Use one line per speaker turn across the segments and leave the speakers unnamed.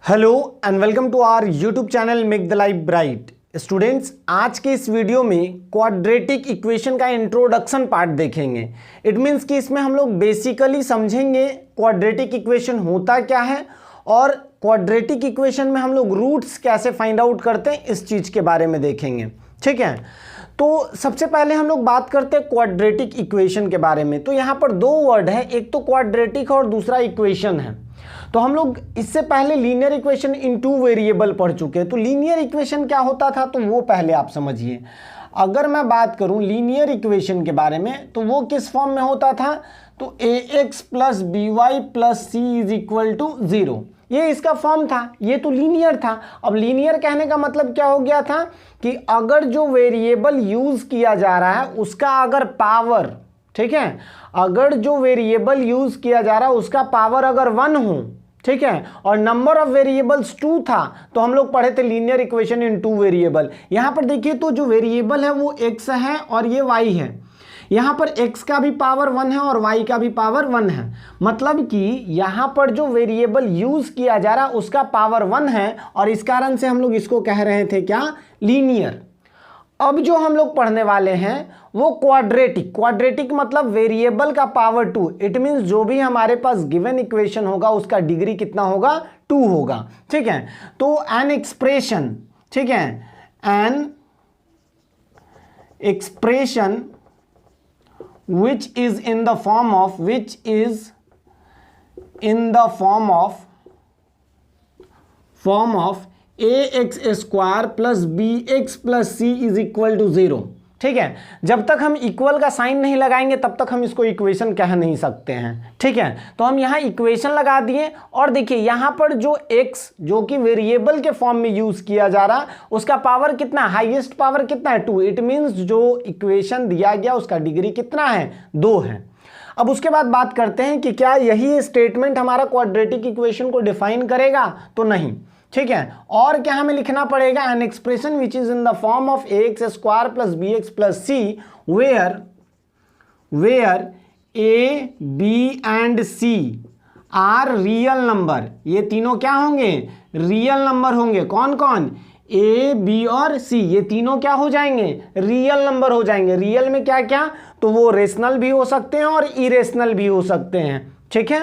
Hello and welcome to our YouTube channel make the life bright. Students, आज के इस video में quadratic equation का इंट्रोडक्शन पार्ट देखेंगे। इट मीन्स कि इसमें हम लोग बेसिकली समझेंगे क्वाड्रेटिक इक्वेशन होता क्या है और क्वाड्रेटिक इक्वेशन में हम लोग रूट्स कैसे फाइंड आउट करते हैं, इस चीज़ के बारे में देखेंगे। ठीक है, तो सबसे पहले हम लोग बात करते हैं क्वाड्रेटिक इक्वेशन के बारे में। तो यहाँ पर दो वर्ड है, एक तो क्वाड्रेटिक और दूसरा इक्वेशन है। तो हम लोग इससे पहले linear equation in two variable पढ़ चुके हैं। तो लीनियर इक्वेशन क्या होता था तो वो पहले आप समझिए। अगर मैं बात करूं लीनियर इक्वेशन के बारे में तो वो किस फॉर्म में होता था, तो ax plus b y plus c is equal to 0, ये इसका फॉर्म था। ये तो लीनियर था। अब लीनियर कहने का मतलब क्या हो गया था कि अगर जो वेरिएबल यूज किया जा रहा है उसका अगर पावर, ठीक है, अगर जो वेरिएबल यूज किया जा रहा है उसका पावर अगर 1 हो, ठीक है, और नंबर ऑफ वेरिएबल्स 2 था, तो हम लोग पढ़े थे लीनियर इक्वेशन इन 2 वेरिएबल। यहां पर देखिए तो जो वेरिएबल है वो x है और ये y है। यहां पर x का भी पावर 1 है और y का भी पावर 1 है। मतलब कि यहां पर जो वेरिएबल यूज किया जा रहा है उसका पावर 1 है और इस कारण से हम लोग इसको कह रहे थे क्या, लीनियर। अब जो हम लोग पढ़ने वाले हैं वो क्वाड्रेटिक। क्वाड्रेटिक मतलब वेरिएबल का पावर 2। इट मींस जो भी हमारे पास गिवन इक्वेशन होगा उसका डिग्री कितना होगा, 2 होगा। ठीक है, तो एन एक्सप्रेशन, ठीक है, an expression which is in the form of ax square plus b x plus c is equal to 0। ठीक है, जब तक हम इक्वल का साइन नहीं लगाएंगे तब तक हम इसको इक्वेशन कह नहीं सकते हैं। ठीक है, तो हम यहाँ इक्वेशन लगा दिए और देखिए यहाँ पर जो x जो कि वेरिएबल के फॉर्म में यूज किया जा रहा उसका पावर कितना, हाईएस्ट पावर कितना है, 2। इट मीन्स जो इक्वेशन दिया गया उसका डिग्री कितना है, 2 है। अब उसके बाद बात करते हैं कि क्या यही स्टेटमेंट हमारा क्वाड्रेटिक इक्वेशन को डिफाइन करेगा, तो नहीं। ठीक है, और क्या हमें लिखना पड़ेगा, an expression which is in the form of ax square plus b x plus c where a b and c are real number. ये तीनों क्या होंगे, रियल नंबर होंगे। कौन कौन, a b और c, ये तीनों क्या हो जाएंगे, रियल नंबर हो जाएंगे। रियल में क्या क्या, तो वो रेशनल भी हो सकते हैं और इरेशनल भी हो सकते हैं। ठीक है,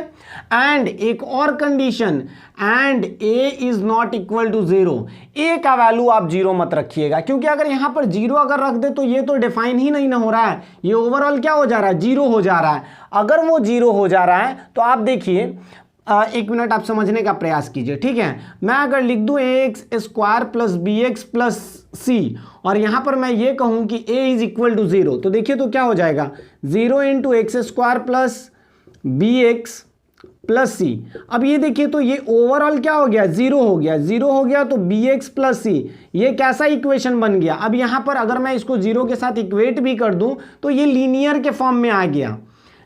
एंड एक और condition, and a is not equal to 0। a का वैल्यू आप 0 मत रखिएगा, क्योंकि अगर यहां पर 0 अगर रख दे तो ये तो डिफाइन ही नहीं ना हो रहा है, ये ओवरऑल क्या हो जा रहा है, 0 हो जा रहा है। अगर वो 0 हो जा रहा है तो आप देखिए, एक मिनट आप समझने का प्रयास कीजिए। ठीक है, मैं अगर लिख दूं ax square plus b x plus c और यहां पर मैं ये कहूं कि a इज इक्वल टू 0, तो देखिए तो क्या हो जाएगा, 0 into x square plus b x plus c. अब ये देखिए तो ये ओवरऑल क्या हो गया, 0 हो गया। 0 हो गया तो बी एक्स प्लस सी, ये कैसा इक्वेशन बन गया। अब यहां पर अगर मैं इसको 0 के साथ इक्वेट भी कर दूं तो ये लीनियर के फॉर्म में आ गया,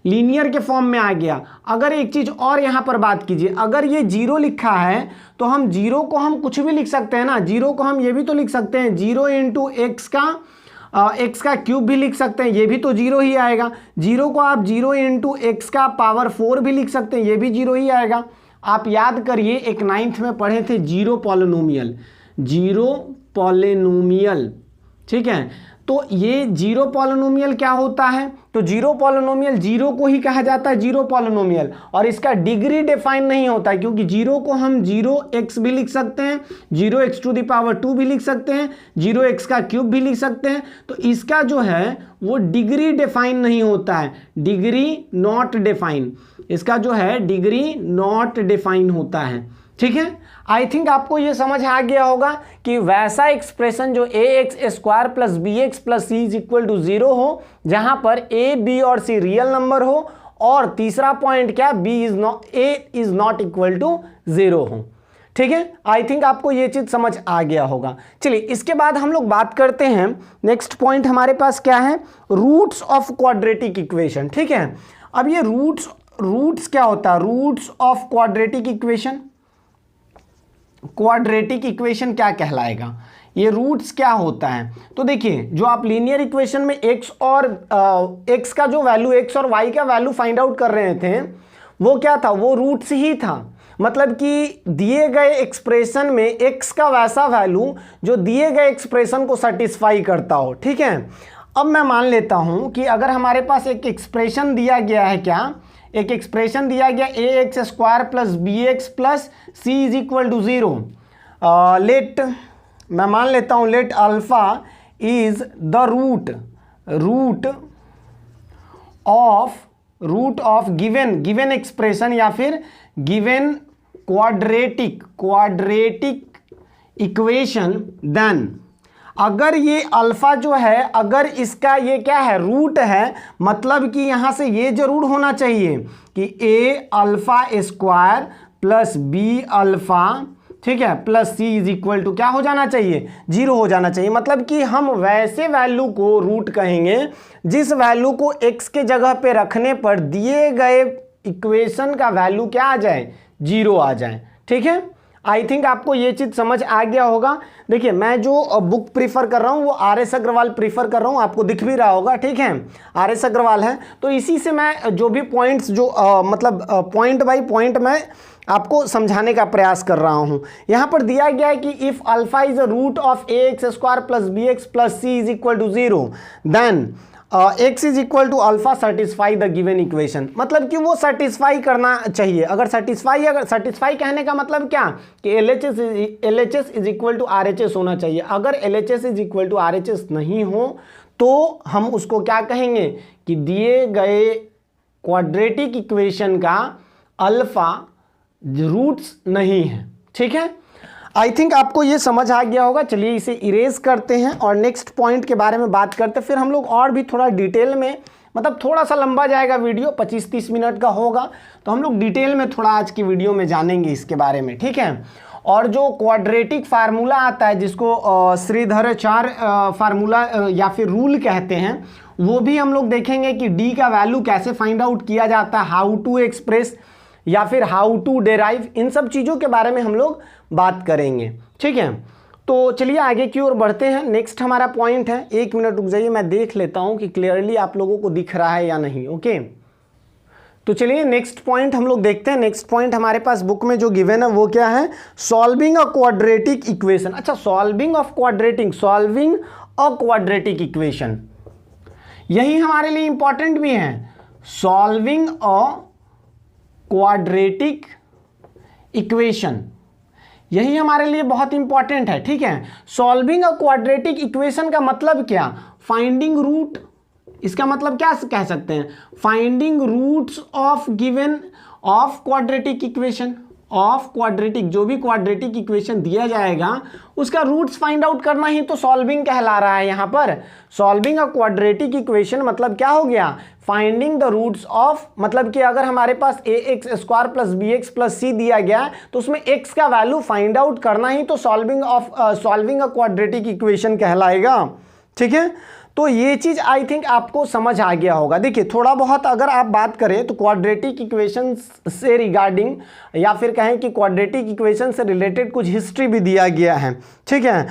लीनियर के फॉर्म में आ गया। अगर एक चीज और यहां पर बात कीजिए, अगर ये 0 लिखा है तो हम 0 को हम कुछ भी लिख सकते हैं ना। 0 को हम ये भी तो लिख सकते हैं, 0 इंटू एक्स का एक्स का क्यूब भी लिख सकते हैं, ये भी तो 0 ही आएगा। 0 को आप 0 इंटू एक्स का पावर 4 भी लिख सकते हैं, ये भी 0 ही आएगा। आप याद करिए, एक 9th में पढ़े थे जीरो पॉलिनोमियल, जीरो पॉलिनोमियल। ठीक है, तो ये जीरो पॉलिनोमियल क्या होता है, तो जीरो पॉलिनोमियल 0 को ही कहा जाता है जीरो पॉलिनोमियल, और इसका डिग्री डिफाइन नहीं होता है, क्योंकि 0 को हम 0x भी लिख सकते हैं, 0x टू द पावर 2 भी लिख सकते हैं, 0x का क्यूब भी लिख सकते हैं। तो इसका जो है वो डिग्री डिफाइन नहीं होता है, डिग्री नॉट डिफाइन, इसका जो है डिग्री नॉट डिफाइन होता है। ठीक है, आई थिंक आपको ये समझ आ गया होगा कि वैसा एक्सप्रेशन जो ax square plus b x plus c is equal to 0 हो, जहां पर a b और c रियल नंबर हो, और तीसरा पॉइंट क्या, a is not equal to 0 हो। ठीक है, आई थिंक आपको ये चीज समझ आ गया होगा। चलिए इसके बाद हम लोग बात करते हैं, नेक्स्ट पॉइंट हमारे पास क्या है, रूट्स ऑफ क्वाड्रेटिक इक्वेशन। ठीक है, अब ये रूट्स क्या होता है, roots of quadratic equation, quadratic equation क्या कहलाएगा, ये रूट्स क्या होता है। तो देखिए, जो आप लीनियर इक्वेशन में x और x का जो वैल्यू, x और y का वैल्यू फाइंड आउट कर रहे थे, वो क्या था, वो रूट्स ही था। मतलब कि दिए गए एक्सप्रेशन में x का वैसा वैल्यू जो दिए गए एक्सप्रेशन को सेटिस्फाई करता हो। ठीक है, अब मैं मान लेता हूं कि अगर हमारे पास एक एक्सप्रेशन दिया गया है, क्या एक एक्सप्रेशन दिया गया ax² plus bx plus c is equal to 0। Let, मैं मान लेता हूं let alpha is the root of given expression या फिर गिवन क्वाड्रेटिक इक्वेशन, देन अगर ये अल्फा जो है, अगर इसका ये क्या है, रूट है, मतलब कि यहां से ये जरूर होना चाहिए कि a alpha square plus b alpha, ठीक है, plus c is equal to क्या हो जाना चाहिए, 0 हो जाना चाहिए। मतलब कि हम वैसे वैल्यू को रूट कहेंगे जिस वैल्यू को x के जगह पे रखने पर दिए गए इक्वेशन का वैल्यू क्या आ जाए, 0 आ जाए। ठीक है, आई थिंक आपको ये चीज़ समझ आ गया होगा। देखिए, मैं जो बुक प्रीफर कर रहा हूँ वो आर.एस. अग्रवाल प्रीफर कर रहा हूँ, आपको दिख भी रहा होगा। ठीक है, आर.एस. अग्रवाल है, तो इसी से मैं जो भी पॉइंट्स जो मतलब पॉइंट बाय पॉइंट मैं आपको समझाने का प्रयास कर रहा हूँ। यहाँ पर दिया गया है कि if alpha is a root of ax² plus bx plus c is equal to 0, then x is equal to alpha satisfy the given equation. मतलब कि वो सेटिस्फाई करना चाहिए। अगर सेटिस्फाई कहने का मतलब क्या कि LHS is equal to RHS होना चाहिए। अगर LHS is equal to RHS नहीं हो तो हम उसको क्या कहेंगे कि दिए गए क्वाड्रेटिक इक्वेशन का अल्फा रूट्स नहीं है। ठीक है, आई थिंक आपको ये समझ आ गया होगा। चलिए इसे इरेज करते हैं और नेक्स्ट पॉइंट के बारे में बात करते हैं। फिर हम लोग और भी थोड़ा डिटेल में, मतलब थोड़ा सा लंबा जाएगा वीडियो, 25-30 मिनट का होगा, तो हम लोग डिटेल में थोड़ा आज की वीडियो में जानेंगे इसके बारे में। ठीक है, और जो क्वाड्रेटिक फार्मूला आता है जिसको श्रीधराचार्य फार्मूला या फिर रूल कहते हैं, वो भी हम लोग देखेंगे कि डी का वैल्यू कैसे फाइंड आउट किया जाता है, हाउ टू एक्सप्रेस या फिर हाउ टू डेराइव, इन सब चीज़ों के बारे में हम लोग बात करेंगे। ठीक है, तो चलिए आगे की ओर बढ़ते हैं। नेक्स्ट हमारा पॉइंट है, 1 मिनट रुक जाइए, मैं देख लेता हूं कि क्लियरली आप लोगों को दिख रहा है या नहीं। ओके, तो चलिए नेक्स्ट पॉइंट हम लोग देखते हैं। नेक्स्ट पॉइंट हमारे पास बुक में जो गिवन है वो क्या है, सॉल्विंग अ क्वाड्रेटिक इक्वेशन। अच्छा, सॉल्विंग अ क्वाड्रेटिक इक्वेशन, यही हमारे लिए इंपॉर्टेंट भी है। सॉल्विंग अ क्वाड्रेटिक इक्वेशन, यही हमारे लिए बहुत इंपॉर्टेंट है। ठीक है, सॉल्विंग अ क्वाड्रेटिक इक्वेशन का मतलब क्या, फाइंडिंग रूट, इसका मतलब क्या कह सकते हैं, finding roots of given of quadratic equation, of quadratic, जो भी क्वाड्रेटिक इक्वेशन दिया जाएगा उसका रूट्स फाइंड आउट करना ही तो सॉल्विंग कहला रहा है। यहाँ पर सॉल्विंग अ क्वाड्रेटिक इक्वेशन मतलब क्या हो गया, फाइंडिंग द रूट्स ऑफ, मतलब कि अगर हमारे पास ax² plus bx plus c दिया गया तो उसमें x का वैल्यू फाइंड आउट करना ही तो सॉल्विंग अ क्वाड्रेटिक इक्वेशन कहलाएगा। ठीक है, तो ये चीज़ आई थिंक आपको समझ आ गया होगा। देखिए, थोड़ा बहुत अगर आप बात करें तो क्वाड्रेटिक इक्वेशन से रिगार्डिंग या फिर कहें कि क्वाड्रेटिक इक्वेशन से रिलेटेड कुछ हिस्ट्री भी दिया गया है। ठीक है,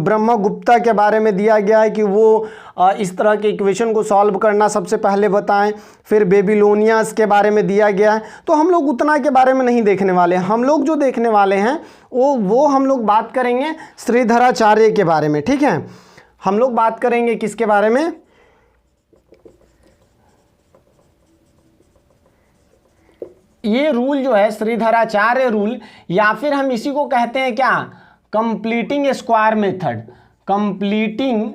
ब्रह्मगुप्ता के बारे में दिया गया है कि वो इस तरह के इक्वेशन को सॉल्व करना सबसे पहले बताएं। फिर बेबीलोनियंस के बारे में दिया गया है, तो हम लोग उतना के बारे में नहीं देखने वाले। हम लोग जो देखने वाले हैं वो हम लोग बात करेंगे श्रीधराचार्य के बारे में। ठीक है, हम लोग बात करेंगे किसके बारे में, ये रूल जो है श्रीधराचार्य रूल, या फिर हम इसी को कहते हैं क्या, completing square method, completing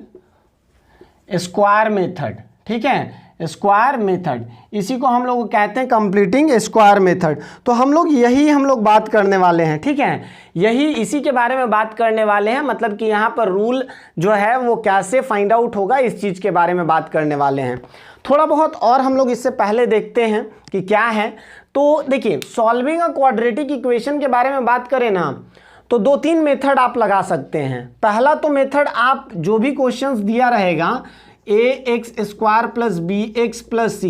square method. ठीक है, स्क्वायर मेथड, इसी को हम लोग कहते हैं कंप्लीटिंग स्क्वायर मेथड। तो हम लोग बात करने वाले हैं। ठीक है, इसी के बारे में बात करने वाले हैं। मतलब कि यहाँ पर रूल जो है वो कैसे फाइंड आउट होगा, इस चीज़ के बारे में बात करने वाले हैं। थोड़ा बहुत और हम लोग इससे पहले देखते हैं कि क्या है। तो देखिए, सॉल्विंग अ क्वाड्रेटिक इक्वेशन के बारे में बात करें ना, तो 2-3 मेथड आप लगा सकते हैं। पहला तो मेथड, आप जो भी क्वेश्चंस दिया रहेगा ax² plus bx plus c,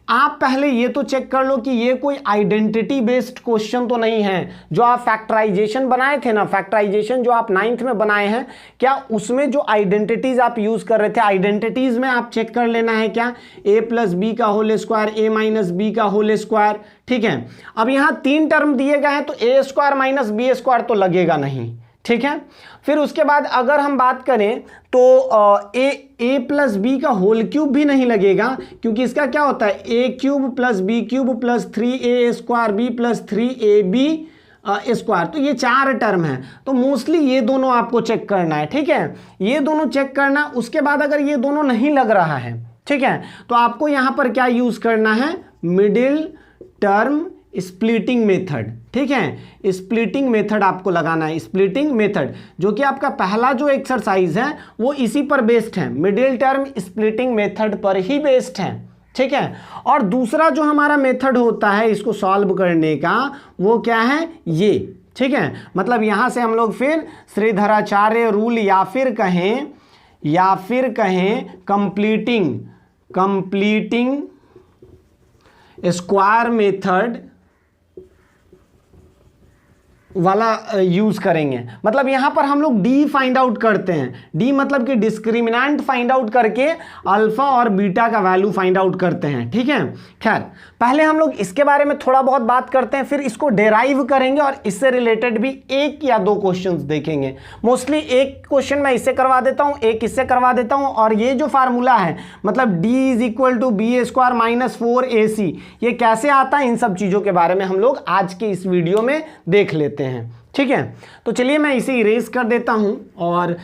आप पहले ये तो चेक कर लो कि ये कोई आइडेंटिटी बेस्ड क्वेश्चन तो नहीं है। जो आप फैक्टराइजेशन बनाए थे ना, फैक्टराइजेशन जो आप 9th में बनाए हैं, क्या उसमें जो आइडेंटिटीज आप यूज कर रहे थे, आइडेंटिटीज में आप चेक कर लेना है क्या, a प्लस बी का whole square, a minus b का होल स्क्वायर। ठीक है, अब यहाँ 3 टर्म दिए गए हैं तो a square minus b square तो लगेगा नहीं। ठीक है, फिर उसके बाद अगर हम बात करें तो ए प्लस बी का होल क्यूब भी नहीं लगेगा, क्योंकि इसका क्या होता है, a cube plus b cube plus 3a square b plus 3ab square. तो ये 4 टर्म है, तो मोस्टली ये दोनों आपको चेक करना है। ठीक है, ये दोनों चेक करना। उसके बाद अगर ये दोनों नहीं लग रहा है, ठीक है, तो आपको यहां पर क्या यूज करना है, मिडिल टर्म स्प्लिटिंग मेथड। ठीक है, स्प्लिटिंग मेथड आपको लगाना है, स्प्लिटिंग मेथड, जो कि आपका पहला जो एक्सरसाइज है वो इसी पर बेस्ड है, मिडिल टर्म स्प्लिटिंग मेथड पर ही बेस्ड है। ठीक है, और दूसरा जो हमारा मेथड होता है इसको सॉल्व करने का, वो क्या है, ये। ठीक है, मतलब यहां से हम लोग फिर श्रीधराचार्य रूल या फिर कहें कंप्लीटिंग स्क्वायर मेथड वाला यूज करेंगे। मतलब यहां पर हम लोग डी फाइंड आउट करते हैं, डी मतलब कि डिस्क्रिमिनेंट फाइंड आउट करके अल्फा और बीटा का वैल्यू फाइंड आउट करते हैं। ठीक है, खैर पहले हम लोग इसके बारे में थोड़ा बहुत बात करते हैं, फिर इसको डेराइव करेंगे और इससे रिलेटेड भी 1 या 2 क्वेश्चंस देखेंगे। मोस्टली एक क्वेश्चन मैं इससे करवा देता हूं, एक इससे करवा देता हूं, और ये जो फार्मूला है मतलब d is equal to b square minus 4ac, ये कैसे आता है, इन सब चीजों के बारे में हम लोग आज के इस वीडियो में देख लेते हैं। ठीक है, तो चलिए मैं इसे इरेज कर देता हूं, और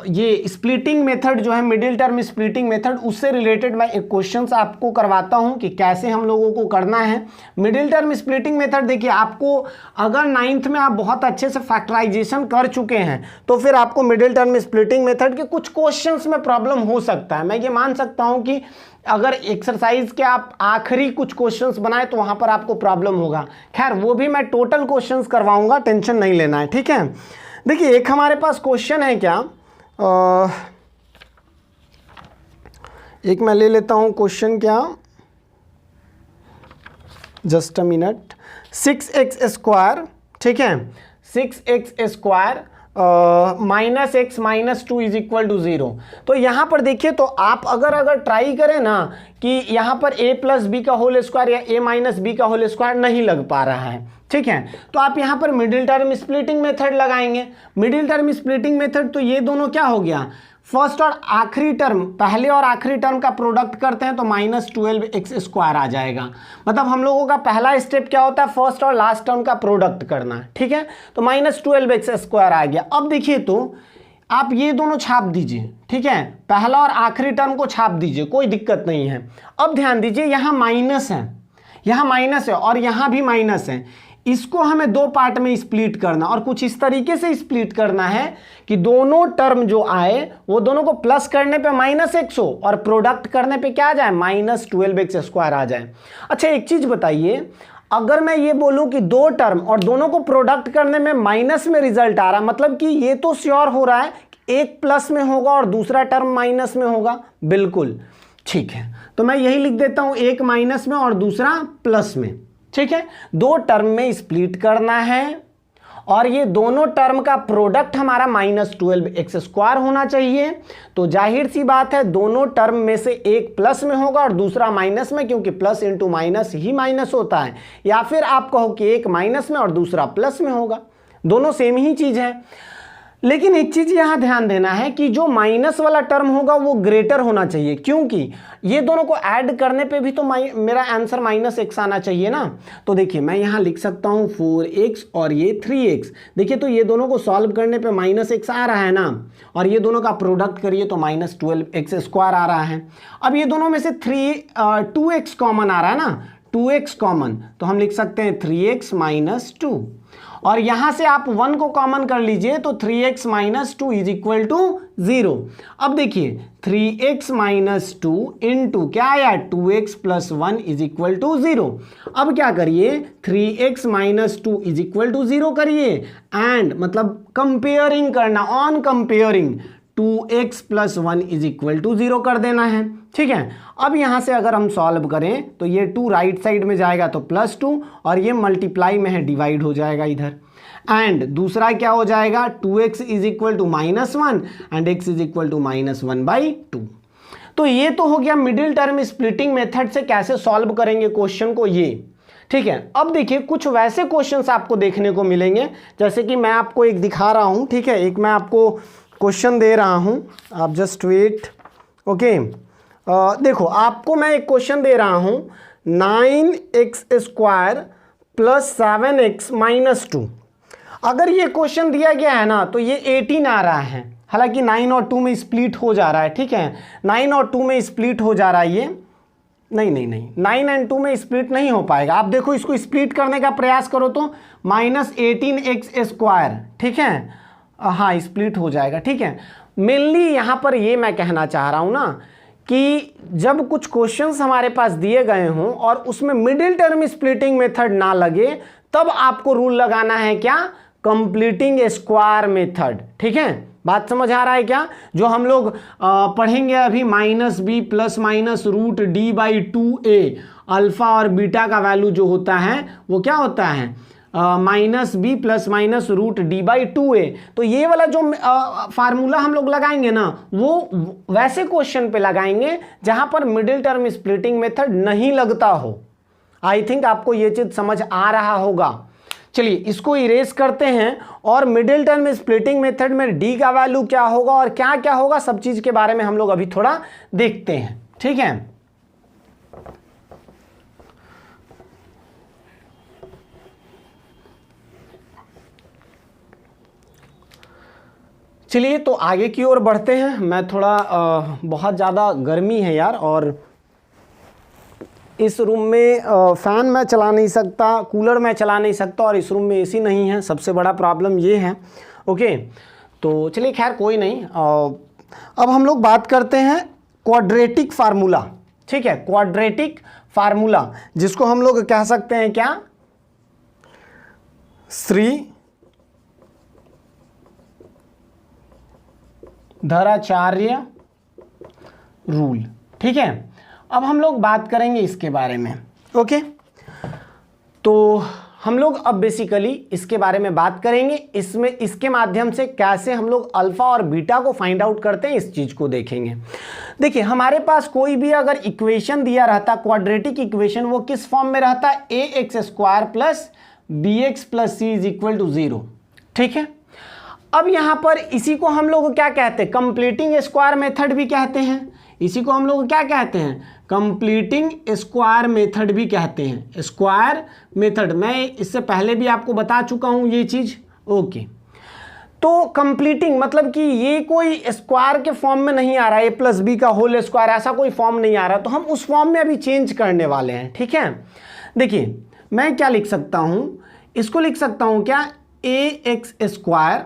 ये स्प्लिटिंग मेथड जो है, मिडिल टर्म स्प्लिटिंग मेथड, उससे रिलेटेड मैं एक क्वेश्चंस आपको करवाता हूं कि कैसे हम लोगों को करना है मिडिल टर्म स्प्लिटिंग मेथड। देखिए, आपको अगर 9th में आप बहुत अच्छे से फैक्टराइजेशन कर चुके हैं तो फिर आपको मिडिल टर्म स्प्लिटिंग मेथड के कुछ क्वेश्चंस में प्रॉब्लम हो सकता है। मैं ये मान सकता हूं कि अगर एक्सरसाइज के आप आखिरी कुछ क्वेश्चंस बनाए तो वहां पर आपको प्रॉब्लम होगा। खैर वो भी मैं टोटल क्वेश्चंस करवाऊंगा, टेंशन नहीं लेना है। ठीक है, देखिए एक हमारे पास क्वेश्चन है क्या, एक मैं ले लेता हूं क्वेश्चन, क्या, just a minute, 6x square. ठीक है, 6x square minus x minus 2 is equal to 0। तो यहाँ पर देखिए, तो आप अगर ट्राई करें ना कि यहाँ पर a प्लस बी का होल स्क्वायर या a माइनस बी का होल स्क्वायर नहीं लग पा रहा है, ठीक है, तो आप यहाँ पर मिडिल टर्म स्प्लिटिंग मेथड लगाएंगे। मिडिल टर्म स्प्लिटिंग मेथड, तो ये दोनों क्या हो गया, फर्स्ट और आखिरी टर्म, पहले और आखिरी टर्म का प्रोडक्ट करते हैं तो माइनस 12x स्क्वायर आ जाएगा। मतलब हम लोगों का पहला स्टेप क्या होता है, फर्स्ट और लास्ट टर्म का प्रोडक्ट करना। ठीक है, तो माइनस 12x स्क्वायर आ गया। अब देखिए, तो आप ये दोनों छाप दीजिए। ठीक है, पहला और आखिरी टर्म को छाप दीजिए, कोई दिक्कत नहीं है। अब ध्यान दीजिए, यहाँ माइनस है, यहाँ माइनस है और यहाँ भी माइनस है। इसको हमें 2 पार्ट में स्प्लिट करना, और कुछ इस तरीके से स्प्लिट करना है कि दोनों टर्म जो आए वो दोनों को प्लस करने पे माइनस एक्स हो और प्रोडक्ट करने पे क्या आ जाए, माइनस 12x स्क्वायर आ जाए। अच्छा एक चीज बताइए, अगर मैं ये बोलूं कि 2 टर्म और दोनों को प्रोडक्ट करने में माइनस में रिजल्ट आ रहा, मतलब कि ये तो श्योर हो रहा है कि एक प्लस में होगा और दूसरा टर्म माइनस में होगा। बिल्कुल ठीक है, तो मैं यही लिख देता हूं, एक माइनस में और दूसरा प्लस में। ठीक है, 2 टर्म में स्प्लिट करना है और ये दोनों टर्म का प्रोडक्ट हमारा माइनस 12x स्क्वायर होना चाहिए। तो जाहिर सी बात है, दोनों टर्म में से एक प्लस में होगा और दूसरा माइनस में, क्योंकि प्लस इंटू माइनस ही माइनस होता है। या फिर आप कहो कि एक माइनस में और दूसरा प्लस में होगा, दोनों सेम ही चीज है। लेकिन एक चीज यहां ध्यान देना है कि जो माइनस वाला टर्म होगा वो ग्रेटर होना चाहिए, क्योंकि ये दोनों को ऐड करने पे भी तो मेरा आंसर माइनस एक्स आना चाहिए ना। तो देखिए मैं यहां लिख सकता हूं 4x और ये 3x। देखिए तो ये दोनों को सॉल्व करने पे माइनस एक्स आ रहा है ना, और ये दोनों का प्रोडक्ट करिए तो माइनस 12x स्क्वायर आ रहा है। अब ये दोनों में से 2x कॉमन आ रहा है ना, 2x कॉमन, तो हम लिख सकते हैं 3x माइनस 2, और यहां से आप 1 को कॉमन कर लीजिए तो 3x minus 2 is equal to 0। अब देखिए 3x माइनस 2 इंटू क्या आया, 2x plus 1 is equal to 0। अब क्या करिए, 3x minus 2 is equal to 0 करिए, एंड मतलब कंपेयरिंग करना, on comparing 2x plus 1 is equal to 0 कर देना है। ठीक है, अब यहाँ से अगर हम सॉल्व करें तो ये 2 राइट साइड में जाएगा तो +2 और ये मल्टीप्लाई में है, डिवाइड हो जाएगा इधर। एंड दूसरा क्या हो जाएगा, 2x is equal to -1 and x is equal to -1/2। तो ये तो हो गया मिडिल टर्म स्प्लिटिंग मेथड से कैसे सॉल्व करेंगे क्वेश्चन को ये। ठीक है, अब देखिए कुछ वैसे क्वेश्चंस आपको देखने को मिलेंगे, जैसे कि मैं आपको एक दिखा रहा हूं। ठीक है, एक मैं आपको क्वेश्चन दे रहा हूं, आप जस्ट वेट। ओके, देखो आपको मैं एक क्वेश्चन दे रहा हूं, 9x² + 7x - 2। अगर ये क्वेश्चन दिया गया है ना तो ये 18 आ रहा है, हालांकि 9 और 2 में स्प्लिट हो जा रहा है। ठीक है, 9 और 2 में स्प्लिट हो जा रहा है ये, नहीं 9 और 2 में स्प्लिट नहीं हो पाएगा। आप देखो इसको स्प्लिट करने का प्रयास करो तो -18x²। ठीक है, हाँ स्प्लिट हो जाएगा। ठीक है, मेनली यहाँ पर ये मैं कहना चाह रहा हूँ ना कि जब कुछ क्वेश्चंस हमारे पास दिए गए हों और उसमें मिडिल टर्म स्प्लिटिंग मेथड ना लगे, तब आपको रूल लगाना है क्या, कंप्लीटिंग स्क्वायर मेथड। ठीक है, बात समझ आ रहा है क्या? जो हम लोग पढ़ेंगे अभी -b ± √d/2a, अल्फा और बीटा का वैल्यू जो होता है वो क्या होता है, -b ± √d/2a। तो ये वाला जो फार्मूला हम लोग लगाएंगे ना, वो वैसे क्वेश्चन पे लगाएंगे जहां पर मिडिल टर्म स्प्लिटिंग मेथड नहीं लगता हो। आई थिंक आपको ये चीज समझ आ रहा होगा। चलिए इसको इरेज करते हैं और मिडिल टर्म स्प्लिटिंग मेथड में d का वैल्यू क्या होगा और क्या क्या होगा, सब चीज के बारे में हम लोग अभी थोड़ा देखते हैं। ठीक है, चलिए तो आगे की ओर बढ़ते हैं। मैं थोड़ा बहुत ज़्यादा गर्मी है यार, और इस रूम में फ़ैन मैं चला नहीं सकता, कूलर मैं चला नहीं सकता, और इस रूम में एसी नहीं है। सबसे बड़ा प्रॉब्लम ये है। ओके, तो चलिए खैर कोई नहीं। अब हम लोग बात करते हैं क्वाड्रेटिक फार्मूला। ठीक है, क्वाड्रेटिक फार्मूला जिसको हम लोग कह सकते हैं क्या, श्रीधराचार्य रूल। ठीक है, अब हम लोग बात करेंगे इसके बारे में। ओके, तो हम लोग अब बेसिकली इसके बारे में बात करेंगे। इसमें इसके माध्यम से कैसे हम लोग अल्फा और बीटा को फाइंड आउट करते हैं, इस चीज को देखेंगे। देखिए हमारे पास कोई भी अगर इक्वेशन दिया रहता, क्वाड्रेटिक इक्वेशन, वो किस फॉर्म में रहता है, ax² + bx + c = 0। ठीक है, अब यहां पर इसी को हम लोग क्या कहते हैं, कंप्लीटिंग स्क्वायर मेथड भी कहते हैं। इसी को हम लोग क्या कहते हैं, कंप्लीटिंग स्क्वायर मेथड भी कहते हैं। स्क्वायर मेथड मैं इससे पहले भी आपको बता चुका हूं ये चीज। ओके, तो कंप्लीटिंग मतलब कि ये कोई स्क्वायर के फॉर्म में नहीं आ रहा है, a + b का होल स्क्वायर, ऐसा कोई फॉर्म नहीं आ रहा, तो हम उस फॉर्म में अभी चेंज करने वाले हैं। ठीक है, देखिए मैं क्या लिख सकता हूं, इसको लिख सकता हूं क्या, ax²,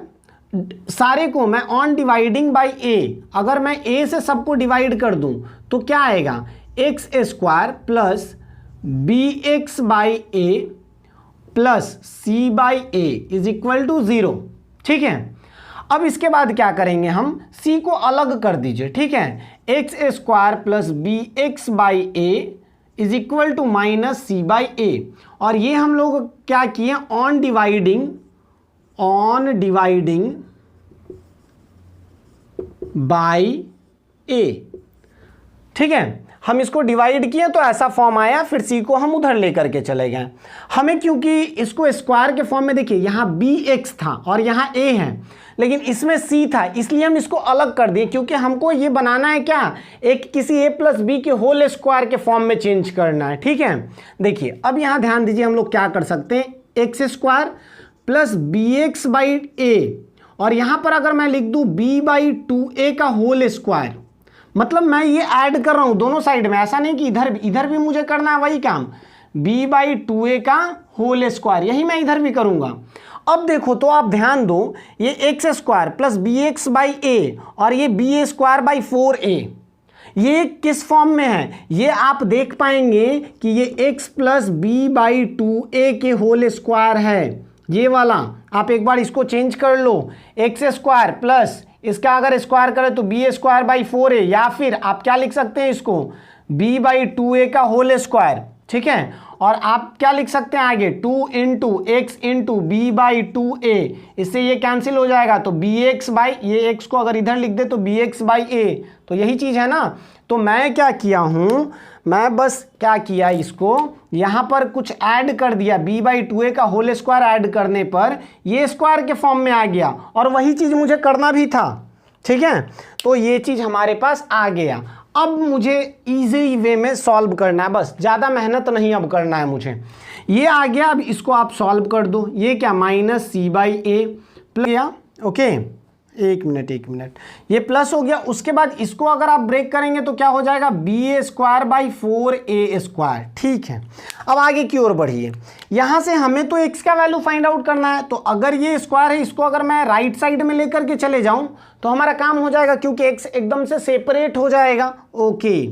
सारे को मैं ऑन डिवाइडिंग बाय a, अगर मैं a से सबको डिवाइड कर दूं तो क्या आएगा, x² + bx/a + c/a = 0। ठीक है, अब इसके बाद क्या करेंगे हम, c को अलग कर दीजिए। ठीक है, x² + bx/a = -c/a, और ये हम लोग क्या किए, ऑन डिवाइडिंग बाय a। ठीक है, हम इसको डिवाइड किए तो ऐसा फॉर्म आया, फिर c को हम उधर लेकर के चले गए। हमें क्योंकि इसको स्क्वायर के फॉर्म में, देखिए यहाँ bx था और यहाँ a है, लेकिन इसमें c था, इसलिए हम इसको अलग कर दिए, क्योंकि हमको ये बनाना है क्या, एक किसी a + b के होल स्क्वायर के फॉर्म में चेंज करना है। ठीक है, देखिए अब यहाँ ध्यान दीजिए, हम लोग क्या कर सकते हैं, x² + bx/a, और यहां पर अगर मैं लिख दूं b/2a का होल स्क्वायर, मतलब मैं ये ऐड कर रहा हूं दोनों साइड में, ऐसा नहीं कि इधर भी मुझे करना है वही काम, b/2a का होल स्क्वायर, यही मैं इधर भी करूंगा। अब देखो तो आप ध्यान दो, ये x² + bx/a और ये ba²/4a, ये किस फॉर्म में है, ये आप देख पाएंगे कि ये x + b/2a के होल स्क्वायर है, ये वाला। आप एक बार इसको चेंज कर लो, x² + इसका अगर स्क्वायर करें तो बी स्क्वायर बाई 4a, या फिर आप क्या लिख सकते हैं इसको b बाई 2a का होल स्क्वायर, ठीक है। और आप क्या लिख सकते हैं आगे 2 into x into b by 2a, इससे ये कैंसिल हो जाएगा तो bx बाई, ये x को अगर इधर लिख दे तो bx बाई a, तो यही चीज़ है ना। तो मैं क्या किया हूँ, मैं बस क्या किया, इसको यहाँ पर कुछ ऐड कर दिया, b बाई 2a का होल स्क्वायर ऐड करने पर ये स्क्वायर के फॉर्म में आ गया, और वही चीज़ मुझे करना भी था, ठीक है। तो ये चीज़ हमारे पास आ गया। अब मुझे इजी वे में सॉल्व करना है, बस ज़्यादा मेहनत नहीं अब करना है मुझे। ये आ गया, अब इसको आप सॉल्व कर दो। ये क्या minus c by a plus गया, ओके, एक मिनट, ये प्लस हो गया। उसके बाद इसको अगर आप ब्रेक करेंगे तो क्या हो जाएगा, b a square by 4a square, ठीक है। अब आगे की ओर बढ़िए, यहाँ से हमें तो x का वैल्यू फाइंड आउट करना है, तो अगर ये स्क्वायर है, इसको अगर मैं राइट साइड में लेकर के चले जाऊँ तो हमारा काम हो जाएगा, क्योंकि x एकदम से सेपरेट हो जाएगा, ओके।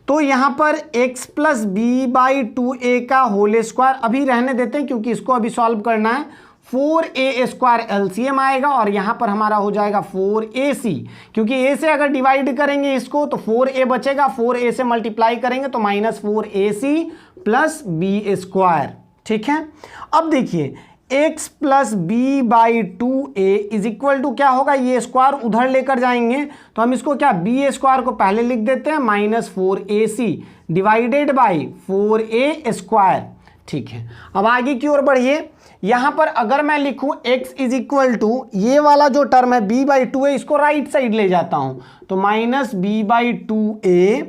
तो यहाँ पर x plus b by 2a का होल स्क्वायर अभी रहने देते हैं, क्योंकि इसको अभी सॉल्व करना है। 4a स्क्वायर एलसीएम आएगा, और यहाँ पर हमारा हो जाएगा 4ac, क्योंकि a से अगर डिवाइड करेंगे इसको तो 4a बचेगा, 4a से मल्टीप्लाई करेंगे तो minus 4ac plus B square, ठीक है। अब देखिए x plus b by 2a is equal to क्या होगा, ये स्क्वायर उधर लेकर जाएंगे तो हम इसको क्या, बी स्क्वायर को पहले लिख देते हैं minus 4ac divided by 4a square, ठीक है। अब आगे की ओर बढ़िए, यहां पर अगर मैं लिखूं x इज इक्वल टू ये वाला जो टर्म है b बाई 2a, इसको राइट साइड ले जाता हूं तो माइनस b बाई 2a,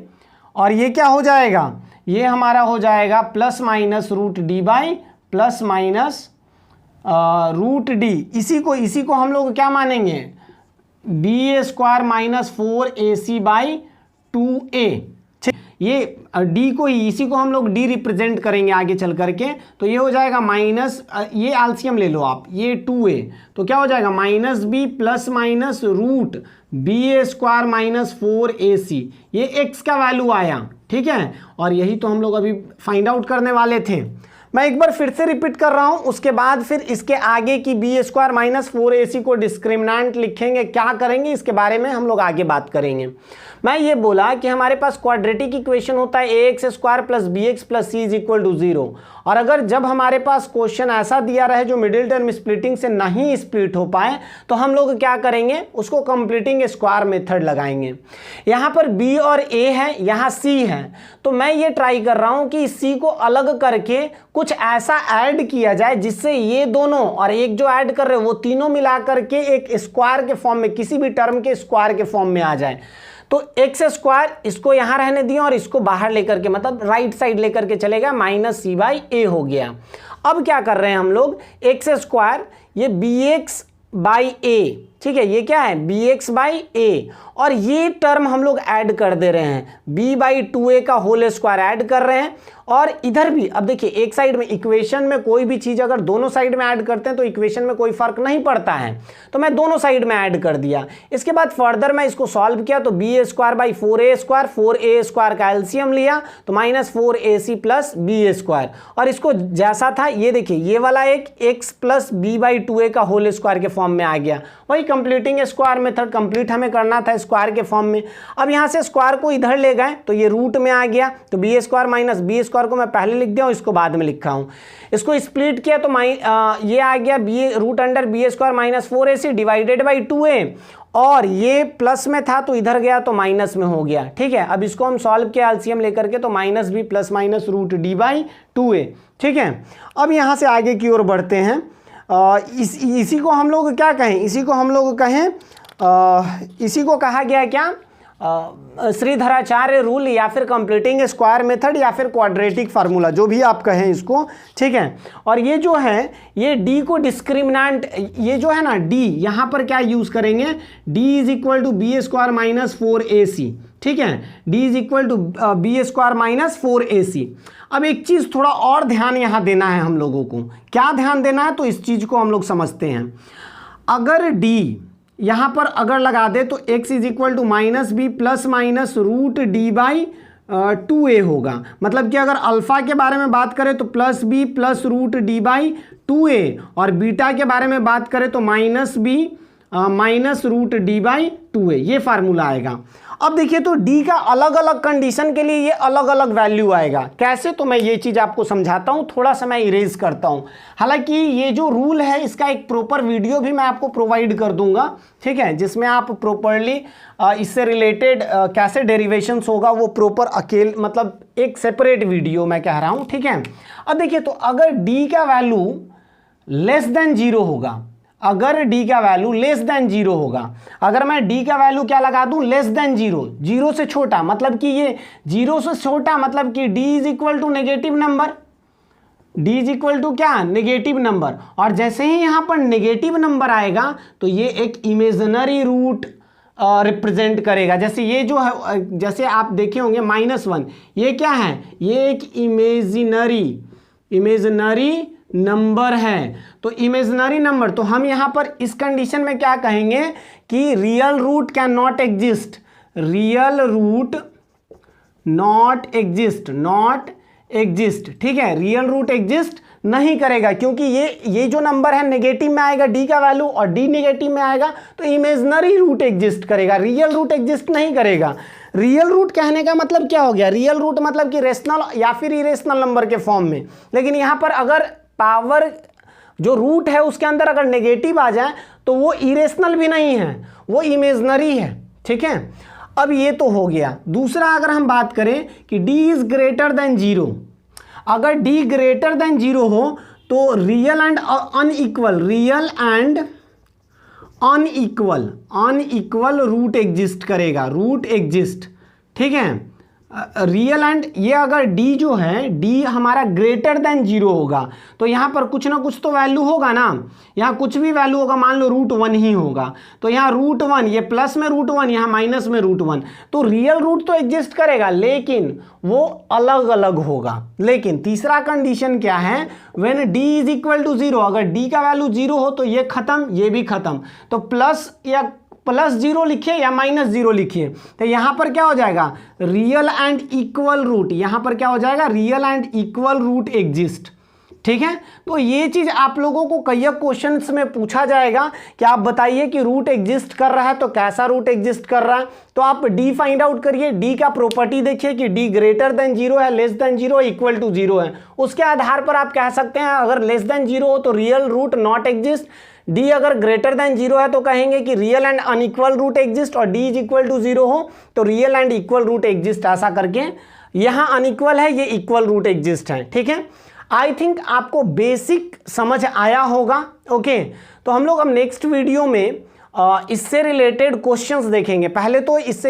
और ये क्या हो जाएगा, ये हमारा हो जाएगा plus minus root d by plus minus root d. इसी को हम लोग क्या मानेंगे, B square minus 4ac by 2a, ये d को, इसी को हम लोग d रिप्रेजेंट करेंगे आगे चल करके, तो ये हो जाएगा माइनस, ये एलसीएम ले लो आप, ये 2a, तो क्या हो जाएगा minus b plus minus root b square minus 4ac, ये x का वैल्यू आया, ठीक है। और यही तो हम लोग अभी फाइंड आउट करने वाले थे। मैं एक बार फिर से रिपीट कर रहा हूं, उसके बाद फिर इसके आगे की बी स्क्वायर माइनस 4ac को डिस्क्रिमिनेंट लिखेंगे, क्या करेंगे इसके बारे में हम लोग आगे बात करेंगे। मैं ये बोला कि हमारे पास क्वाड्रेटिक इक्वेशन होता है ax square plus b x plus c is equal to 0, और अगर जब हमारे पास क्वेश्चन ऐसा दिया रहे जो मिडिल टर्म स्प्लिटिंग से नहीं स्प्लिट हो पाए तो हम लोग क्या करेंगे, उसको कंप्लीटिंग स्क्वायर मेथड लगाएंगे। यहाँ पर b और a है, यहाँ c है, तो मैं ये ट्राई कर रहा हूँ कि c को अलग करके कुछ ऐसा ऐड किया जाए जिससे ये दोनों और एक जो ऐड कर रहे हैं वो तीनों मिला करके एक स्क्वायर के फॉर्म में, किसी भी टर्म के स्क्वायर के फॉर्म में आ जाए। तो एक्स स्क्वायर इसको यहां रहने दिया और इसको बाहर लेकर के, मतलब राइट साइड लेकर के चलेगा, माइनस सी बाई ए हो गया। अब क्या कर रहे हैं हम लोग, एक्स स्क्वायर ये बी एक्स बाई ए, ठीक है, ये क्या है बी एक्स बाई ए, और ये टर्म हम लोग ऐड कर दे रहे हैं, b बाई 2a का होल स्क्वायर ऐड कर रहे हैं, और इधर भी अब देखिए एक साइड में इक्वेशन में कोई भी चीज़ अगर दोनों साइड में ऐड करते हैं तो इक्वेशन में कोई फर्क नहीं पड़ता है, तो मैं दोनों साइड में ऐड कर दिया। इसके बाद फर्दर मैं इसको सॉल्व किया तो b square by 4a square, 4a square का एलसीएम लिया तो minus 4ac plus B square, और इसको जैसा था ये देखिए ये वाला एक x plus b by 2a का होल स्क्वायर के फॉर्म में आ गया, वही कंप्लीटिंग स्क्वायर मेथड कंप्लीट हमें करना था स्क्वायर के फॉर्म में। अब यहाँ से स्क्वायर को इधर ले गए तो ये रूट में आ गया, तो b square minus b square को मैं पहले लिख दिया हूँ, इसको बाद में लिखा हूँ। इसको स्प्लिट किया तो ये आ गया b root under b square minus 4ac divided by 2a, और ये प्लस में था तो इधर गया तो माइनस में हो गया, ठीक है। अब इसको हम सॉल्व किया एलसीएम लेकर के तो minus b plus minus root d by 2a, ठीक है। अब यहाँ से आगे की ओर बढ़ते हैं, इसी को हम लोग क्या कहें, इसी को हम लोग कहें, इसी को कहा गया क्या, श्रीधराचार्य रूल या फिर कंप्लीटिंग स्क्वायर मेथड या फिर क्वाड्रेटिक फार्मूला, जो भी आप कहें इसको, ठीक है। और ये जो है ये d को डिस्क्रिमिनेंट, ये जो है ना d, यहाँ पर क्या यूज़ करेंगे, d is equal to b square minus 4ac, ठीक है, d is equal to b square minus 4ac। अब एक चीज़ थोड़ा और ध्यान यहाँ देना है हम लोगों को, क्या ध्यान देना है, तो इस चीज़ को हम लोग समझते हैं। अगर d यहाँ पर अगर लगा दे तो x is equal to minus b plus minus root d by 2a होगा, मतलब कि अगर अल्फ़ा के बारे में बात करें तो plus b plus root d by 2a, और बीटा के बारे में बात करें तो minus b minus root d by 2a, ये फार्मूला आएगा। अब देखिए तो d का अलग अलग कंडीशन के लिए ये अलग अलग वैल्यू आएगा। कैसे, तो मैं ये चीज़ आपको समझाता हूँ, थोड़ा सा मैं इरेज करता हूँ। हालांकि ये जो रूल है इसका एक प्रॉपर वीडियो भी मैं आपको प्रोवाइड कर दूंगा, ठीक है, जिसमें आप प्रॉपरली इससे रिलेटेड कैसे डेरिवेशंस होगा वो प्रॉपर मतलब एक सेपरेट वीडियो मैं कह रहा हूँ, ठीक है। अब देखिए तो अगर d का वैल्यू लेस देन 0 होगा, अगर d का वैल्यू लेस देन 0 होगा, अगर मैं d का वैल्यू क्या लगा दूं, लेस देन 0, 0 से छोटा, मतलब कि ये 0 से छोटा मतलब कि d is equal to negative number, d is equal to क्या, नेगेटिव नंबर। और जैसे ही यहां पर नेगेटिव नंबर आएगा तो ये एक इमेजिनरी रूट रिप्रेजेंट करेगा। जैसे ये जो है, जैसे आप देखे होंगे -1, ये क्या है, ये एक इमेजिनरी नंबर है। तो इमेजिनरी नंबर, तो हम यहां पर इस कंडीशन में क्या कहेंगे कि real root can not exist, real root not exist, ठीक है, रियल रूट एग्जिस्ट नहीं करेगा, क्योंकि ये जो नंबर है नेगेटिव में आएगा d का वैल्यू और d नेगेटिव में आएगा तो इमेजिनरी रूट एग्जिस्ट करेगा, रियल रूट एग्जिस्ट नहीं करेगा। रियल रूट कहने का मतलब क्या हो गया, रियल रूट मतलब कि रेशनल या फिर इरेशनल नंबर के फॉर्म में। लेकिन यहां पर अगर पावर जो रूट है उसके अंदर अगर नेगेटिव आ जाए तो वो इरेशनल भी नहीं है, वो इमेजिनरी है, ठीक है। अब ये तो हो गया। दूसरा अगर हम बात करें कि d इज ग्रेटर देन 0, अगर d ग्रेटर देन 0 हो तो real and unequal root exist करेगा, रूट एग्जिस्ट, ठीक है। रियल एंड ये अगर d जो है, d हमारा ग्रेटर देन 0 होगा तो यहाँ पर कुछ ना कुछ तो वैल्यू होगा ना, यहाँ कुछ भी वैल्यू होगा, मान लो √1 ही होगा, तो यहाँ √1, ये प्लस में √1, यहाँ माइनस में √1, तो रियल रूट तो एग्जिस्ट करेगा लेकिन वो अलग अलग होगा। लेकिन तीसरा कंडीशन क्या है, when d is equal to 0, अगर d का वैल्यू 0 हो तो ये खत्म, ये भी खत्म, तो +0 लिखिए या -0 लिखिए, तो यहां पर क्या हो जाएगा, रियल एंड इक्वल रूट, यहां पर क्या हो जाएगा, real and equal root exist, ठीक है। तो ये चीज आप लोगों को कई क्वेश्चंस में पूछा जाएगा कि आप बताइए कि रूट एग्जिस्ट कर रहा है तो कैसा रूट एग्जिस्ट कर रहा है, तो आप d फाइंड आउट करिए, d का प्रॉपर्टी देखिए कि d ग्रेटर देन 0 है, लेस देन 0 इक्वल टू 0 है, उसके आधार पर आप कह सकते हैं अगर लेस देन 0 हो तो real root not exist, d अगर ग्रेटर देन 0 है तो कहेंगे कि real and unequal root exist, और d इज इक्वल टू 0 हो तो real and equal root exist, ऐसा करके यहाँ अनइक्वल है, ये इक्वल रूट एग्जिस्ट है, ठीक है। आई थिंक आपको बेसिक समझ आया होगा, ओके। तो हम लोग अब नेक्स्ट वीडियो में इससे रिलेटेड क्वेश्चंस देखेंगे। पहले तो इस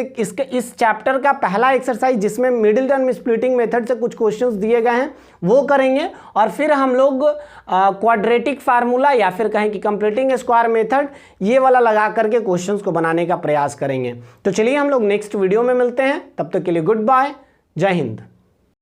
चैप्टर का पहला एक्सरसाइज जिसमें मिडिल टर्म स्प्लिटिंग मेथड से कुछ क्वेश्चंस दिए गए हैं वो करेंगे, और फिर हम लोग क्वाड्रेटिक फार्मूला या फिर कहें कि कंप्लीटिंग स्क्वायर मेथड ये वाला लगा करके क्वेश्चंस को बनाने का प्रयास करेंगे। तो चलिए हम लोग नेक्स्ट वीडियो में मिलते हैं, तब तक के लिए गुड बाय, जय हिंद।